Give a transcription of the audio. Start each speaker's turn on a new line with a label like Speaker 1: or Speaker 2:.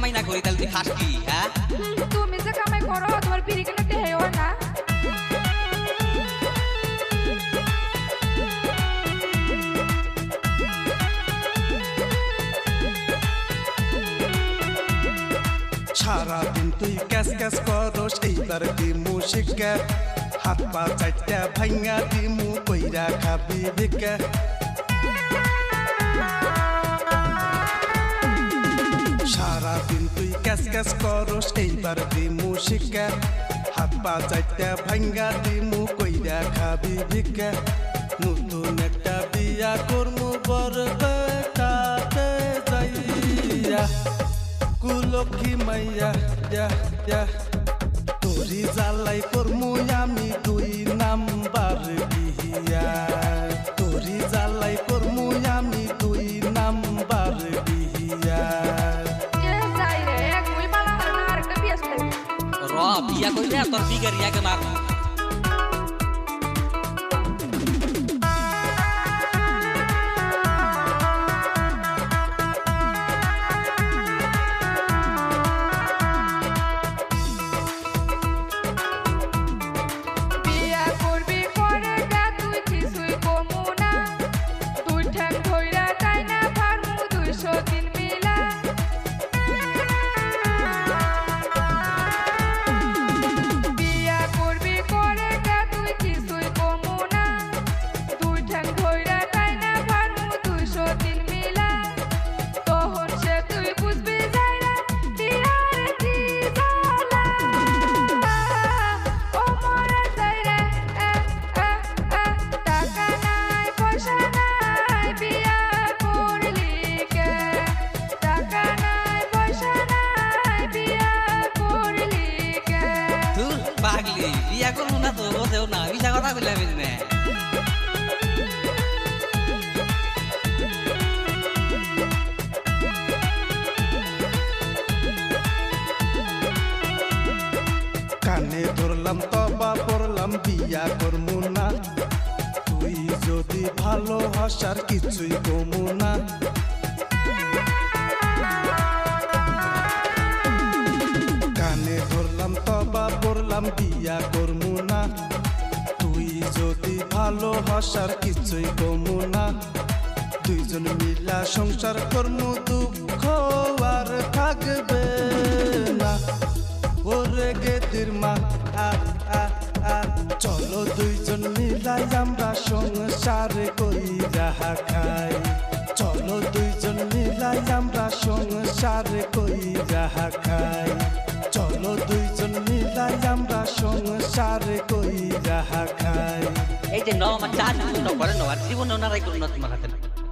Speaker 1: কামাই না করি তাহলে তুই খাস কি? হ্যাঁ,
Speaker 2: তুমি যে কামাই করো তোমার বিড়ি কেন টেহেও না।
Speaker 3: সারাদিন তুই ক্যাস ক্যাস করস এইবার দিমু শিক্ষা হাত পা চারটা ভাঙা দিমু কইরা খাবি ভিক্ষা সারাদিন তুই ক্যাস ক্যাস করস এইবার দিমু শিক্ষা হাত পা চারটা ভাঙা দিমু কইরা খাবি ভিক্ষা নতুন একটা বিয়া করমু বড় বেটাতে যাইয়া কুলক্ষী মাইয়া যা যা তোরি জালাই করমু আমি 2 নাম্বার বিয়া তোরি জালাই করমু আমি 2 নাম্বার বিয়া
Speaker 2: যাই রে এক মুই পালা না আর একটা বিয়ে আছে
Speaker 1: র বিয়া কইরা তোর বিগার ইয়াকে মারবো। পাগলি বিয়া করবো না তো বসেও না মিশা কথা বলে না।
Speaker 3: কানে ধরলাম তবা পড়লাম বিয়া করমু না তুই যদি ভালোবাসার কিছুই কমু না কানে ধরলাম তবা পড়লাম বিয়া করমু না তুই যদি ভালোবাসার কিছুই কমু না দুইজন মিলা সংসার করমু দুঃখ আর থাকবে না ওরে গেতির মা চলো দুইজন মিলাই আমরা সংসার কইরা খাই চলো দুইজন মিলাই আমরা সংসার কইরা খাই চলো দুইজন মিলাই আমরা সংসার কইরা খাই।
Speaker 1: এই যে ন আমার চার জীবন করে ন আর জীবন নারাই করুন না তোমার হাতে।